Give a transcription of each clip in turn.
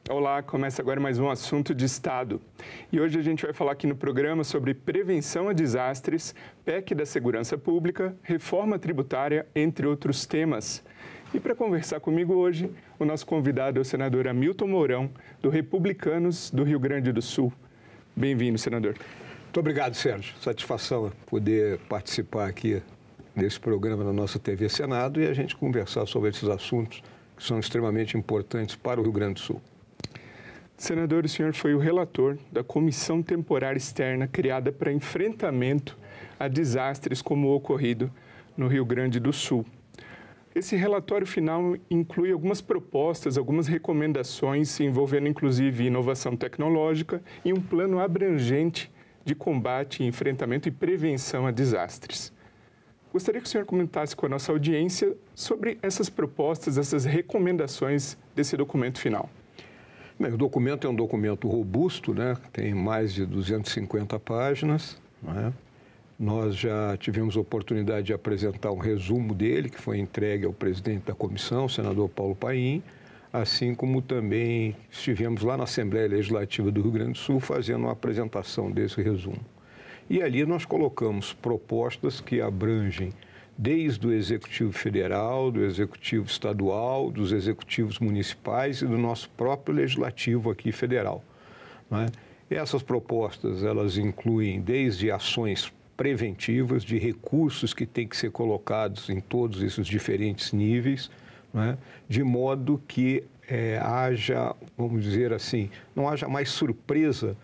Olá, começa agora mais um Assunto de Estado. E hoje a gente vai falar aqui no programa sobre prevenção a desastres, PEC da segurança pública, reforma tributária, entre outros temas. E para conversar comigo hoje, o nosso convidado é o senador Hamilton Mourão, do Republicanos do Rio Grande do Sul. Bem-vindo, senador. Muito obrigado, Sérgio. Satisfação poder participar aqui desse programa na nossa TV Senado e a gente conversar sobre esses assuntos que são extremamente importantes para o Rio Grande do Sul. Senador, o senhor foi o relator da Comissão Temporária Externa criada para enfrentamento a desastres como o ocorrido no Rio Grande do Sul. Esse relatório final inclui algumas propostas, algumas recomendações envolvendo inclusive inovação tecnológica e um plano abrangente de combate, enfrentamento e prevenção a desastres. Gostaria que o senhor comentasse com a nossa audiência sobre essas propostas, essas recomendações desse documento final. Bem, o documento é um documento robusto, né? Tem mais de 250 páginas, né? Nós já tivemos a oportunidade de apresentar um resumo dele, que foi entregue ao presidente da comissão, o senador Paulo Paim, assim como também estivemos lá na Assembleia Legislativa do Rio Grande do Sul fazendo uma apresentação desse resumo. E ali nós colocamos propostas que abrangem desde o Executivo Federal, do Executivo Estadual, dos Executivos Municipais e do nosso próprio Legislativo aqui federal, né? Essas propostas, elas incluem desde ações preventivas, de recursos que têm que ser colocados em todos esses diferentes níveis, né? De modo que haja, vamos dizer assim, não haja mais surpresa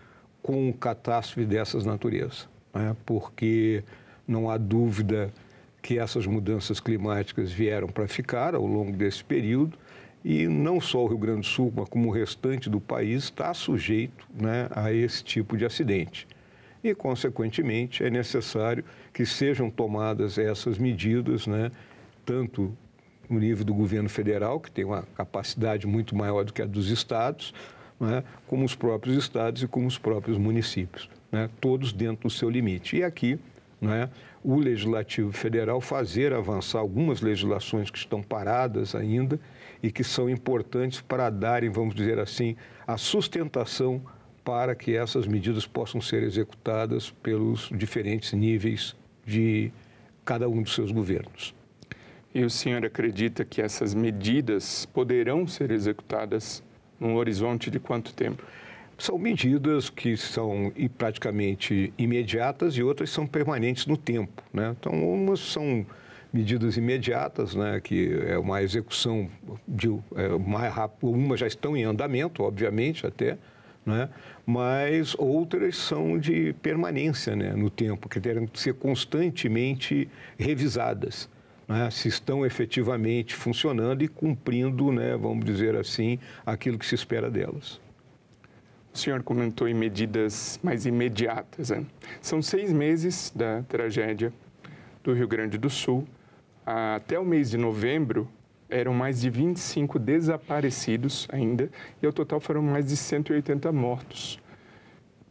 com catástrofe dessas naturezas, né? Porque não há dúvida que essas mudanças climáticas vieram para ficar ao longo desse período e não só o Rio Grande do Sul, mas como o restante do país está sujeito, né, a esse tipo de acidente. E, consequentemente, é necessário que sejam tomadas essas medidas, né, tanto no nível do governo federal, que tem uma capacidade muito maior do que a dos estados, né, como os próprios estados e como os próprios municípios, né, todos dentro do seu limite. E aqui, né, o Legislativo Federal fazer avançar algumas legislações que estão paradas ainda e que são importantes para darem, vamos dizer assim, a sustentação para que essas medidas possam ser executadas pelos diferentes níveis de cada um dos seus governos. E o senhor acredita que essas medidas poderão ser executadas num horizonte de quanto tempo? São medidas que são praticamente imediatas e outras são permanentes no tempo, né? Então, umas são medidas imediatas, né, que é uma execução mais rápida, umas já estão em andamento, obviamente, até, né? Mas outras são de permanência, né, no tempo, que terão que ser constantemente revisadas, né, se estão efetivamente funcionando e cumprindo, né, vamos dizer assim, aquilo que se espera delas. O senhor comentou em medidas mais imediatas, né? São 6 meses da tragédia do Rio Grande do Sul. Até o mês de novembro, eram mais de 25 desaparecidos ainda, e ao total foram mais de 180 mortos.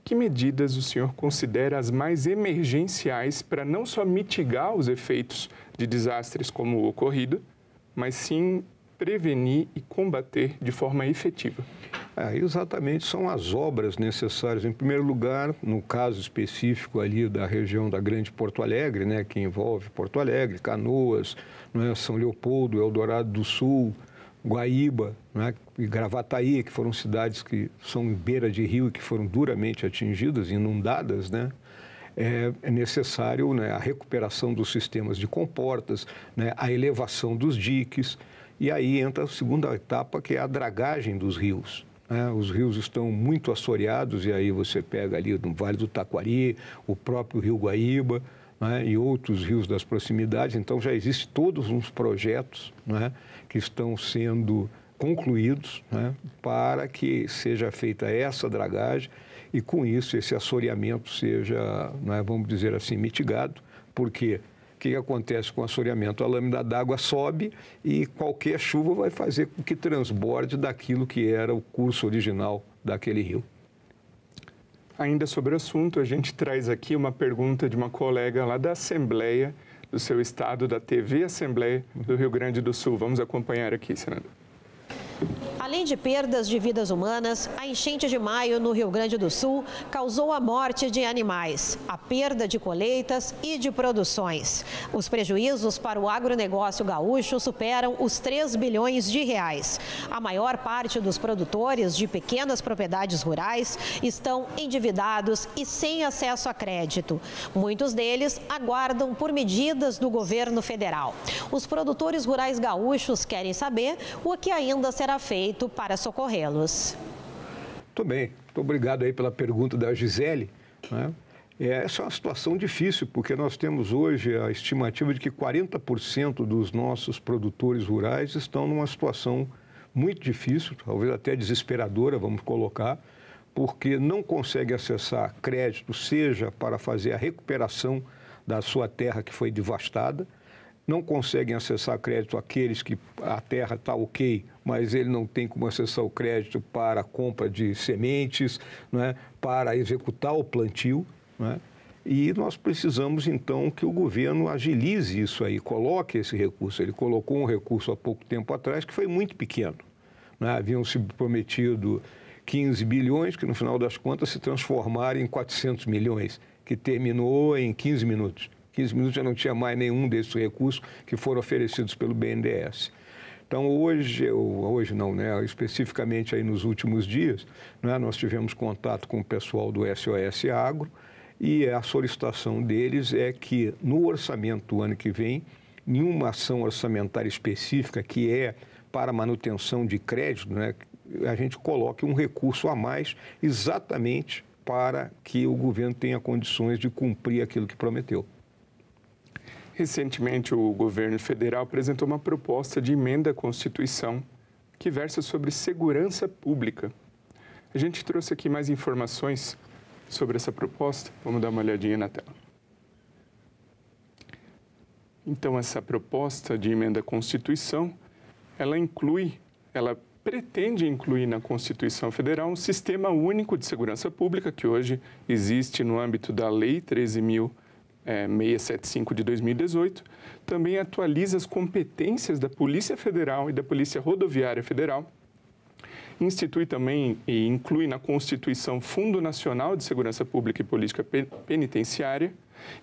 Que medidas o senhor considera as mais emergenciais para não só mitigar os efeitos de desastres como o ocorrido, mas sim prevenir e combater de forma efetiva? Exatamente, são as obras necessárias. Em primeiro lugar, no caso específico ali da região da Grande Porto Alegre, né, que envolve Porto Alegre, Canoas, né, São Leopoldo, Eldorado do Sul, Guaíba, né, e Gravataí, que foram cidades que são em beira de rio e que foram duramente atingidas, inundadas, né? É necessário, né, a recuperação dos sistemas de comportas, né, a elevação dos diques, e aí entra a segunda etapa, que é a dragagem dos rios. Os rios estão muito assoreados, e aí você pega ali no Vale do Taquari, o próprio Rio Guaíba, né, e outros rios das proximidades. Então, já existem todos uns projetos, né, que estão sendo concluídos, né, para que seja feita essa dragagem e, com isso, esse assoreamento seja, né, vamos dizer assim, mitigado, porque o que acontece com o assoreamento? A lâmina d'água sobe e qualquer chuva vai fazer com que transborde daquilo que era o curso original daquele rio. Ainda sobre o assunto, a gente traz aqui uma pergunta de uma colega lá da Assembleia do seu estado, da TV Assembleia do Rio Grande do Sul. Vamos acompanhar aqui, senador. Além de perdas de vidas humanas, a enchente de maio no Rio Grande do Sul causou a morte de animais, a perda de colheitas e de produções. Os prejuízos para o agronegócio gaúcho superam os 3 bilhões de reais. A maior parte dos produtores de pequenas propriedades rurais estão endividados e sem acesso a crédito. Muitos deles aguardam por medidas do governo federal. Os produtores rurais gaúchos querem saber o que ainda será feito para socorrê-los. Muito bem, muito obrigado aí pela pergunta da Gisele, né? Essa é uma situação difícil, porque nós temos hoje a estimativa de que 40% dos nossos produtores rurais estão numa situação muito difícil, talvez até desesperadora, vamos colocar, porque não conseguem acessar crédito, seja para fazer a recuperação da sua terra que foi devastada, não conseguem acessar crédito aqueles que a terra está ok, mas ele não tem como acessar o crédito para a compra de sementes, né, para executar o plantio, né? E nós precisamos, então, que o governo agilize isso aí, coloque esse recurso. Ele colocou um recurso há pouco tempo atrás que foi muito pequeno, né? Haviam se prometido 15 bilhões, que no final das contas se transformaram em 400 milhões, que terminou em 15 minutos. 15 minutos já não tinha mais nenhum desses recursos que foram oferecidos pelo BNDES. Então, hoje não, né? Especificamente aí nos últimos dias, né, nós tivemos contato com o pessoal do SOS Agro e a solicitação deles é que no orçamento do ano que vem, nenhuma ação orçamentária específica que é para manutenção de crédito, né, a gente coloque um recurso a mais exatamente para que o governo tenha condições de cumprir aquilo que prometeu. Recentemente, o governo federal apresentou uma proposta de emenda à Constituição que versa sobre segurança pública. A gente trouxe aqui mais informações sobre essa proposta. Vamos dar uma olhadinha na tela. Então, essa proposta de emenda à Constituição, ela pretende incluir na Constituição Federal um sistema único de segurança pública que hoje existe no âmbito da Lei 13.675 de 2018, também atualiza as competências da Polícia Federal e da Polícia Rodoviária Federal, institui também e inclui na Constituição Fundo Nacional de Segurança Pública e Política Penitenciária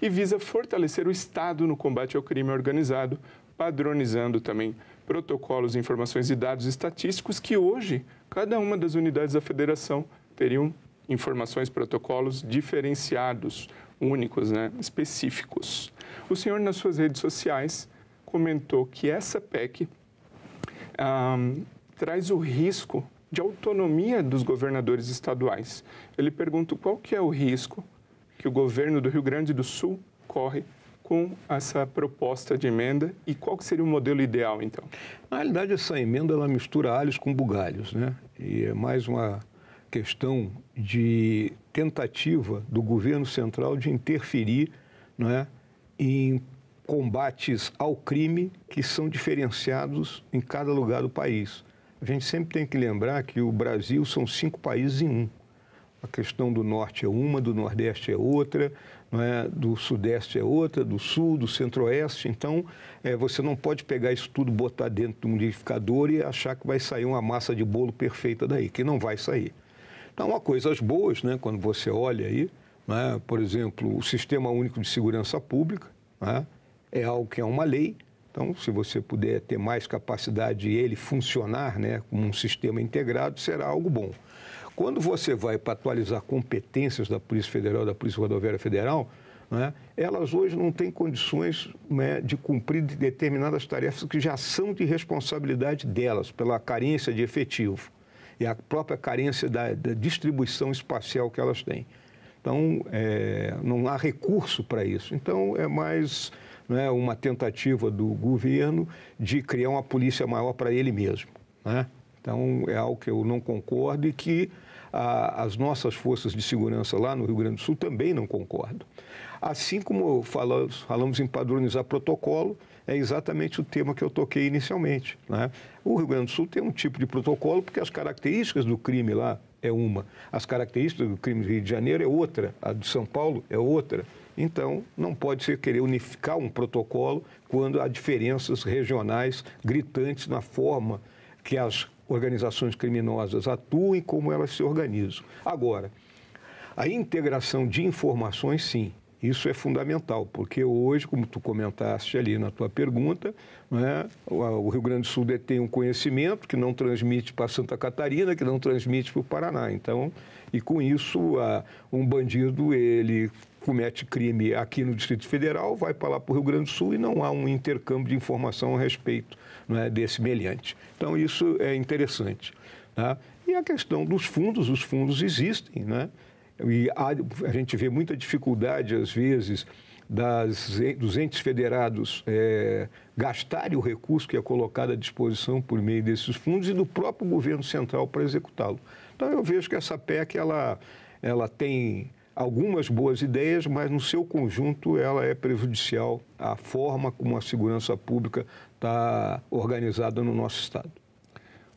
e visa fortalecer o Estado no combate ao crime organizado, padronizando também protocolos, informações e dados estatísticos que hoje cada uma das unidades da Federação teriam informações, protocolos diferenciados, únicos, né, específicos. O senhor, nas suas redes sociais, comentou que essa PEC traz o risco de autonomia dos governadores estaduais. Ele pergunta qual que é o risco que o governo do Rio Grande do Sul corre com essa proposta de emenda e qual que seria o modelo ideal, então? Na realidade, essa emenda ela mistura alhos com bugalhos, né? E é mais uma questão de tentativa do governo central de interferir, né, em combates ao crime que são diferenciados em cada lugar do país. A gente sempre tem que lembrar que o Brasil são 5 países em um. A questão do norte é uma, do nordeste é outra, não é? Do sudeste é outra, do sul, do centro-oeste. Então, você não pode pegar isso tudo, botar dentro do liquidificador e achar que vai sair uma massa de bolo perfeita daí, que não vai sair. Então, há coisas boas, né, quando você olha aí, né, por exemplo, o Sistema Único de Segurança Pública, né, é algo que é uma lei. Então, se você puder ter mais capacidade de ele funcionar, né, como um sistema integrado, será algo bom. Quando você vai para atualizar competências da Polícia Federal, da Polícia Rodoviária Federal, né, elas hoje não têm condições, né, de cumprir determinadas tarefas que já são de responsabilidade delas, pela carência de efetivo e a própria carência da distribuição espacial que elas têm. Então, não há recurso para isso. Então, é mais, né, uma tentativa do governo de criar uma polícia maior para ele mesmo, né? Então, é algo que eu não concordo e que as nossas forças de segurança lá no Rio Grande do Sul também não concordam. Assim como falamos em padronizar protocolo, é exatamente o tema que eu toquei inicialmente, né? O Rio Grande do Sul tem um tipo de protocolo porque as características do crime lá é uma, as características do crime do Rio de Janeiro é outra, a de São Paulo é outra. Então, não pode ser querer unificar um protocolo quando há diferenças regionais gritantes na forma que as organizações criminosas atuam e como elas se organizam. Agora, a integração de informações, sim, isso é fundamental, porque hoje, como tu comentaste ali na tua pergunta, né, o Rio Grande do Sul detém um conhecimento que não transmite para Santa Catarina, que não transmite para o Paraná. Então, e com isso, um bandido, ele comete crime aqui no Distrito Federal, vai para lá para o Rio Grande do Sul e não há um intercâmbio de informação a respeito, né, desse meliante. Então, isso é interessante. Tá? E a questão dos fundos, os fundos existem, né? E a gente vê muita dificuldade, às vezes, dos entes federados gastarem o recurso que é colocado à disposição por meio desses fundos e do próprio governo central para executá-lo. Então, eu vejo que essa PEC, ela tem algumas boas ideias, mas, no seu conjunto, ela é prejudicial à forma como a segurança pública está organizada no nosso Estado.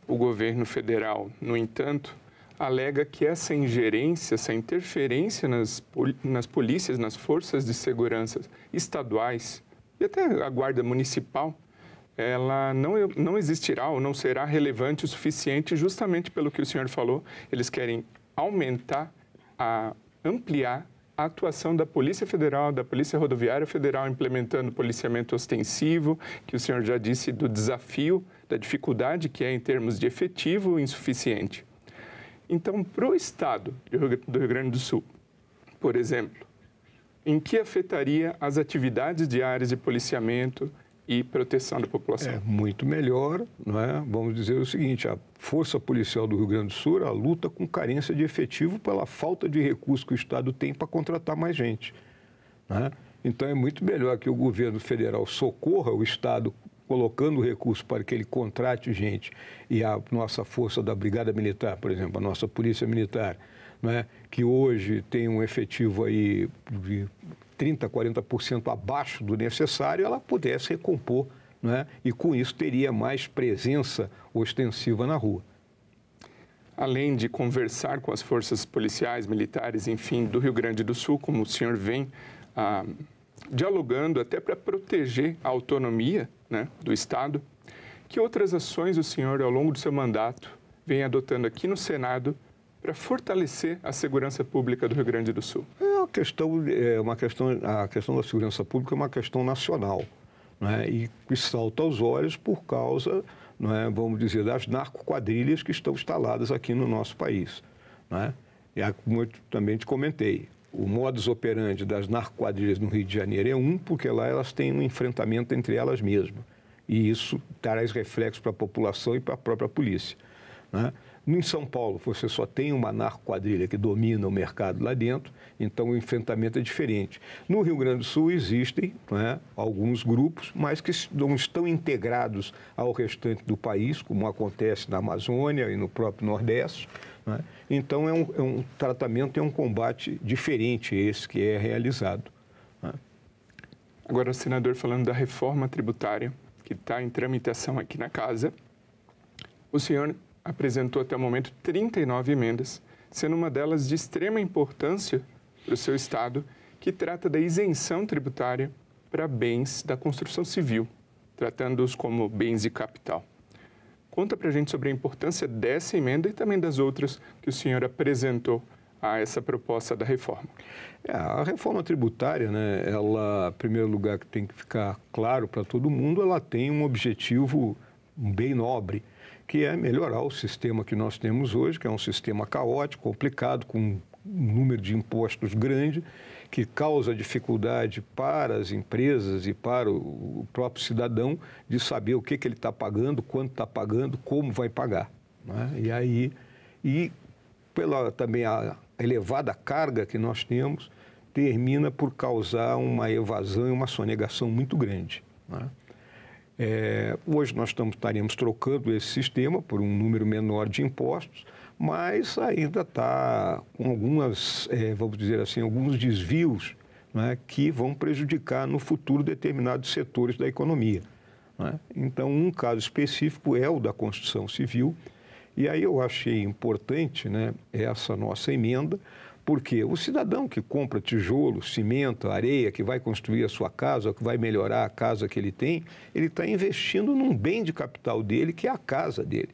O governo federal, no entanto, alega que essa ingerência, essa interferência nas polícias, nas forças de segurança estaduais e até a guarda municipal, ela não existirá ou não será relevante o suficiente justamente pelo que o senhor falou. Eles querem aumentar, ampliar a atuação da Polícia Federal, da Polícia Rodoviária Federal, implementando policiamento ostensivo, que o senhor já disse do desafio, da dificuldade que é em termos de efetivo insuficiente. Então, para o Estado do Rio Grande do Sul, por exemplo, em que afetaria as atividades diárias de policiamento e proteção da população? É muito melhor, não é? Vamos dizer o seguinte, a Força Policial do Rio Grande do Sul, ela luta com carência de efetivo pela falta de recursos que o Estado tem para contratar mais gente, não é? Então, é muito melhor que o governo federal socorra o Estado colocando recursos para que ele contrate gente e a nossa força da Brigada Militar, por exemplo, a nossa Polícia Militar, né, que hoje tem um efetivo aí de 30%, 40% abaixo do necessário, ela pudesse recompor, né, e com isso teria mais presença ostensiva na rua. Além de conversar com as forças policiais, militares, enfim, do Rio Grande do Sul, como o senhor vem dialogando até para proteger a autonomia, né, do Estado, que outras ações o senhor, ao longo do seu mandato, vem adotando aqui no Senado para fortalecer a segurança pública do Rio Grande do Sul? A questão da segurança pública é uma questão nacional, né, e que salta aos olhos por causa, né, vamos dizer, das narcoquadrilhas que estão instaladas aqui no nosso país, né? E como eu também te comentei, o modus operandi das narcoquadrilhas no Rio de Janeiro é porque lá elas têm um enfrentamento entre elas mesmas. E isso traz reflexo para a população e para a própria polícia, né? Em São Paulo, você só tem uma narcoquadrilha que domina o mercado lá dentro, então o enfrentamento é diferente. No Rio Grande do Sul existem, né, alguns grupos, mas que não estão integrados ao restante do país, como acontece na Amazônia e no próprio Nordeste, né? Então, é um tratamento, é um combate diferente esse que é realizado, né? Agora, senador, falando da reforma tributária, que está em tramitação aqui na Casa, o senhor apresentou até o momento 39 emendas, sendo uma delas de extrema importância para o seu Estado, que trata da isenção tributária para bens da construção civil, tratando-os como bens de capital. Conta para a gente sobre a importância dessa emenda e também das outras que o senhor apresentou a essa proposta da reforma. A reforma tributária, né, ela, em primeiro lugar, que tem que ficar claro para todo mundo, ela tem um objetivo bem nobre, que é melhorar o sistema que nós temos hoje, que é um sistema caótico, complicado, com um número de impostos grande, que causa dificuldade para as empresas e para o próprio cidadão de saber o que ele está pagando, quanto está pagando, como vai pagar, né? E pela também a elevada carga que nós temos, termina por causar uma evasão e uma sonegação muito grande, né? Hoje nós estaremos trocando esse sistema por um número menor de impostos, mas ainda está com algumas, vamos dizer assim, alguns desvios, né, que vão prejudicar no futuro determinados setores da economia, né? Então, um caso específico é o da construção civil, e aí eu achei importante, né, essa nossa emenda, Porque o cidadão que compra tijolo, cimento, areia, que vai construir a sua casa, que vai melhorar a casa que ele está investindo num bem de capital dele, que é a casa dele.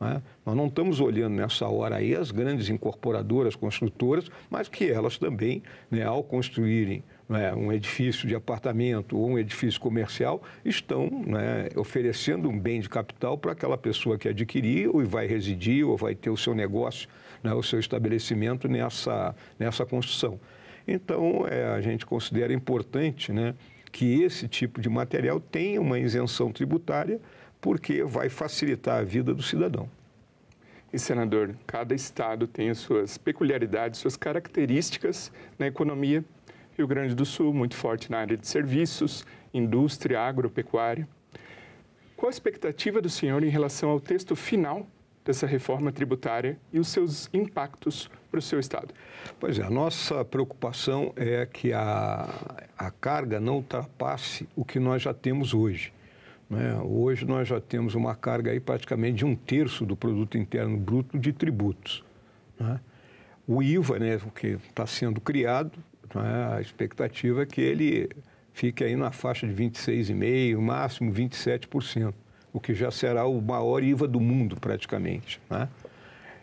Né? Nós não estamos olhando nessa hora aí as grandes incorporadoras, construtoras, mas que elas também, né, ao construírem, né, um edifício de apartamento ou um edifício comercial, estão, né, oferecendo um bem de capital para aquela pessoa que adquirir ou vai residir ou vai ter o seu negócio, né, o seu estabelecimento nessa construção. Então, a gente considera importante, né, que esse tipo de material tenha uma isenção tributária, porque vai facilitar a vida do cidadão. E, senador, cada estado tem as suas peculiaridades, suas características na economia. Rio Grande do Sul, muito forte na área de serviços, indústria, agropecuária. Qual a expectativa do senhor em relação ao texto final dessa reforma tributária e os seus impactos para o seu estado? Pois é, a nossa preocupação é que a carga não ultrapasse o que nós já temos hoje. Né? Hoje nós já temos uma carga aí praticamente de 1/3 do produto interno bruto de tributos. Né? O IVA, né, que está sendo criado, né, a expectativa é que ele fique aí na faixa de 26,5%, máximo 27%, o que já será o maior IVA do mundo praticamente. Né?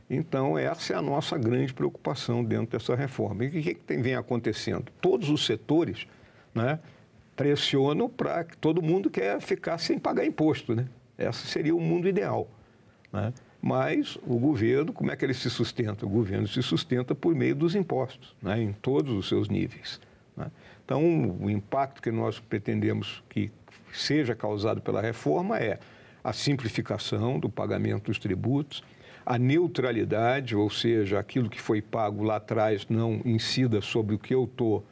Então, essa é a nossa grande preocupação dentro dessa reforma. E o que vem acontecendo? Todos os setores, né, pressionam para que todo mundo quer ficar sem pagar imposto, né? Esse seria o mundo ideal, né? Mas o governo, como é que ele se sustenta? O governo se sustenta por meio dos impostos, né? Em todos os seus níveis, né? Então, o impacto que nós pretendemos que seja causado pela reforma é a simplificação do pagamento dos tributos, a neutralidade, ou seja, aquilo que foi pago lá atrás não incida sobre o que eu estou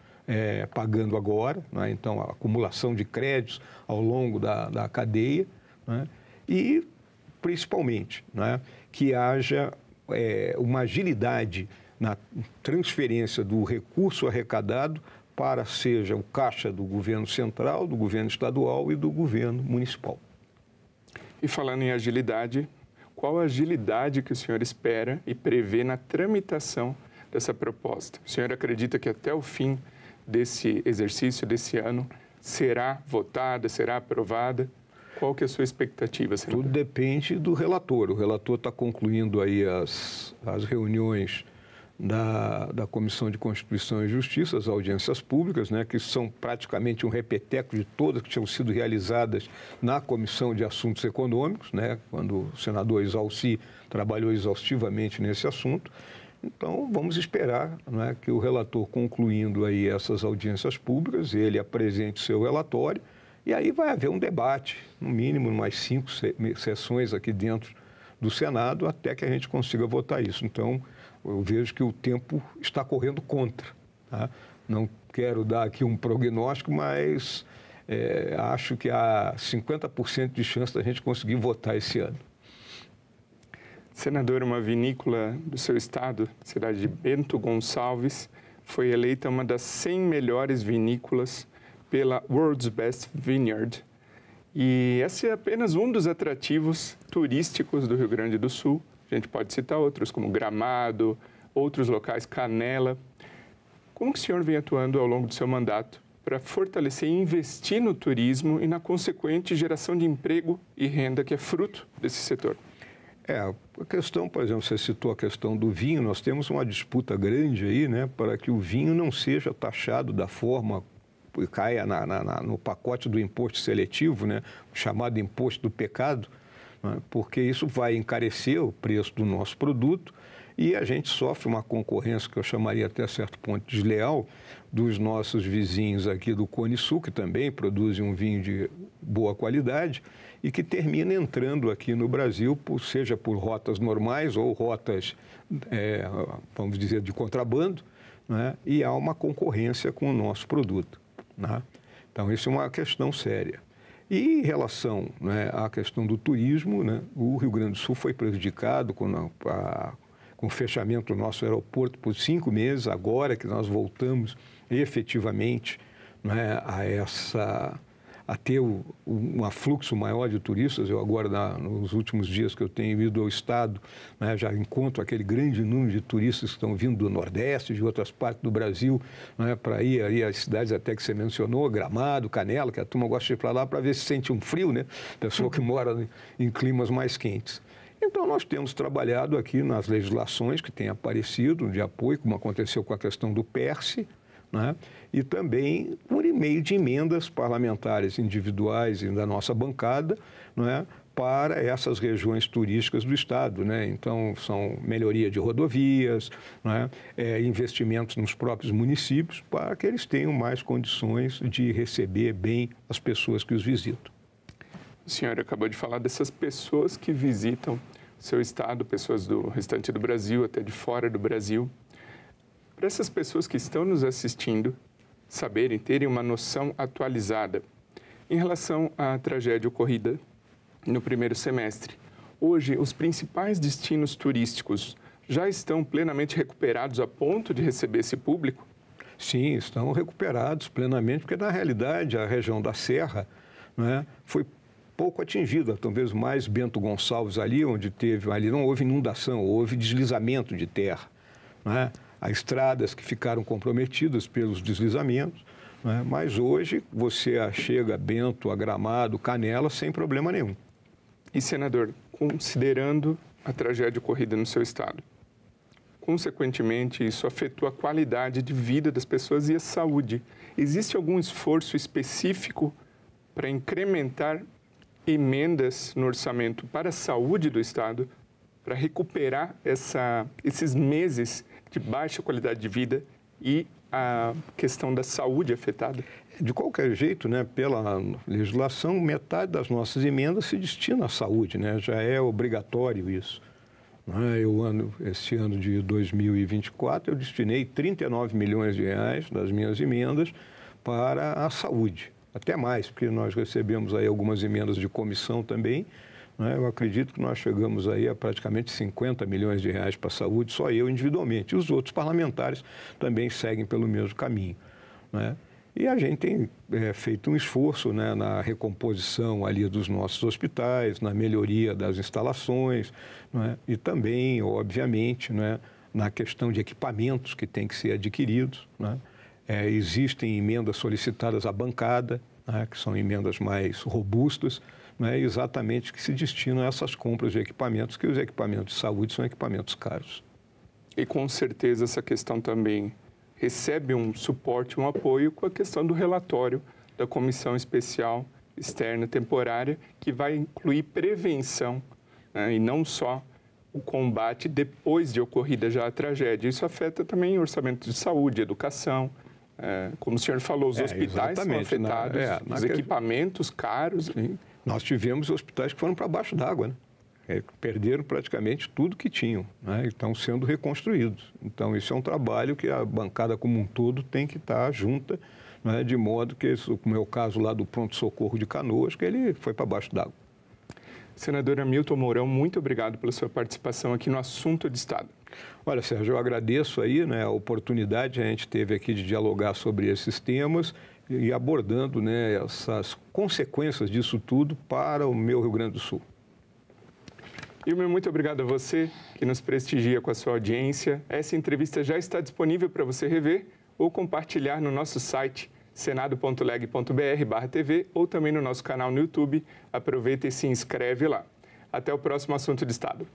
pagando agora, né? Então, a acumulação de créditos ao longo da cadeia, né? E, principalmente, né, que haja uma agilidade na transferência do recurso arrecadado para, seja o caixa do governo central, do governo estadual e do governo municipal. E falando em agilidade, qual a agilidade que o senhor espera e prevê na tramitação dessa proposta? O senhor acredita que até o fim desse exercício, desse ano, será votada, será aprovada? Qual que é a sua expectativa, senador? Tudo depende do relator. O relator está concluindo aí as reuniões da Comissão de Constituição e Justiça, as audiências públicas, né, que são praticamente um repeteco de todas que tinham sido realizadas na Comissão de Assuntos Econômicos, né, quando o senador Exalci trabalhou exaustivamente nesse assunto. Então, vamos esperar, né, que o relator, concluindo aí essas audiências públicas, ele apresente o seu relatório e aí vai haver um debate, no mínimo, umas 5 sessões aqui dentro do Senado, até que a gente consiga votar isso. Então, eu vejo que o tempo está correndo contra. Tá? Não quero dar aqui um prognóstico, mas acho que há 50% de chance da gente conseguir votar esse ano. Senador, uma vinícola do seu estado, cidade de Bento Gonçalves, foi eleita uma das 100 melhores vinícolas pela World's Best Vineyard. E esse é apenas um dos atrativos turísticos do Rio Grande do Sul. A gente pode citar outros, como Gramado, outros locais, Canela. Como que o senhor vem atuando ao longo do seu mandato para fortalecer e investir no turismo e na consequente geração de emprego e renda que é fruto desse setor? A questão, por exemplo, você citou a questão do vinho, nós temos uma disputa grande aí, né, para que o vinho não seja taxado da forma que caia no pacote do imposto seletivo, né, o chamado imposto do pecado, né, porque isso vai encarecer o preço do nosso produto e a gente sofre uma concorrência que eu chamaria até certo ponto desleal dos nossos vizinhos aqui do Cone Sul, que também produzem um vinho de boa qualidade e que termina entrando aqui no Brasil, seja por rotas normais ou rotas, vamos dizer, de contrabando, né? E há uma concorrência com o nosso produto. Né? Então, isso é uma questão séria. E em relação, né, à questão do turismo, né, o Rio Grande do Sul foi prejudicado com o fechamento do nosso aeroporto por 5 meses, agora que nós voltamos efetivamente, né, a ter um afluxo maior de turistas. Eu agora, nos últimos dias que eu tenho ido ao estado, né, já encontro aquele grande número de turistas que estão vindo do Nordeste, de outras partes do Brasil, né, para ir aí às cidades até que você mencionou, Gramado, Canela, que a turma gosta de ir para lá para ver se sente um frio, né? Pessoa que mora em climas mais quentes. Então, nós temos trabalhado aqui nas legislações que têm aparecido de apoio, como aconteceu com a questão do PERSE, né? E também por meio de emendas parlamentares individuais e da nossa bancada, né? Para essas regiões turísticas do Estado, né? Então, são melhoria de rodovias, né? Investimentos nos próprios municípios para que eles tenham mais condições de receber bem as pessoas que os visitam. O senhor acabou de falar dessas pessoas que visitam seu estado, pessoas do restante do Brasil, até de fora do Brasil. Para essas pessoas que estão nos assistindo saberem, terem uma noção atualizada em relação à tragédia ocorrida no primeiro semestre. Hoje, os principais destinos turísticos já estão plenamente recuperados a ponto de receber esse público? Sim, estão recuperados plenamente, porque na realidade a região da Serra, né, foi pouco atingida, talvez mais Bento Gonçalves ali, onde ali não houve inundação, houve deslizamento de terra, né? Há estradas que ficaram comprometidas pelos deslizamentos, né? Mas hoje você chega a Bento, a Gramado, Canela, sem problema nenhum. E, senador, considerando a tragédia ocorrida no seu estado, consequentemente, isso afetou a qualidade de vida das pessoas e a saúde. Existe algum esforço específico para incrementar emendas no orçamento para a saúde do estado, para recuperar esses meses de baixa qualidade de vida e a questão da saúde afetada? De qualquer jeito, né, pela legislação, metade das nossas emendas se destina à saúde, né? Já é obrigatório isso. Esse ano de 2024, eu destinei 39 milhões de reais das minhas emendas para a saúde. Até mais, porque nós recebemos aí algumas emendas de comissão também, né? Eu acredito que nós chegamos aí a praticamente 50 milhões de reais para a saúde, só eu individualmente. E os outros parlamentares também seguem pelo mesmo caminho, né? E a gente tem feito um esforço, né, na recomposição ali dos nossos hospitais, na melhoria das instalações, né? E também, obviamente, né, na questão de equipamentos que têm que ser adquiridos, né? Existem emendas solicitadas à bancada, né, que são emendas mais robustas, né, exatamente que se destinam a essas compras de equipamentos, que os equipamentos de saúde são equipamentos caros. E com certeza essa questão também recebe um suporte, um apoio com a questão do relatório da Comissão Especial Externa Temporária, que vai incluir prevenção, né, e não só o combate depois de ocorrida já a tragédia. Isso afeta também o orçamento de saúde, educação. Como o senhor falou, os hospitais são afetados, os equipamentos caros. Sim. Nós tivemos hospitais que foram para baixo d'água, né? Perderam praticamente tudo que tinham, né? E estão sendo reconstruídos. Então, isso é um trabalho que a bancada como um todo tem que estar junta, né? De modo que, como é o caso lá do pronto-socorro de Canoas, que ele foi para baixo d'água. Senador Hamilton Mourão, muito obrigado pela sua participação aqui no Assunto de Estado. Olha, Sérgio, eu agradeço aí, né, a oportunidade que a gente teve aqui de dialogar sobre esses temas e abordando, né, essas consequências disso tudo para o meu Rio Grande do Sul. E o meu muito obrigado a você que nos prestigia com a sua audiência. Essa entrevista já está disponível para você rever ou compartilhar no nosso site senado.leg.br/tv ou também no nosso canal no YouTube. Aproveita e se inscreve lá. Até o próximo Assunto de Estado.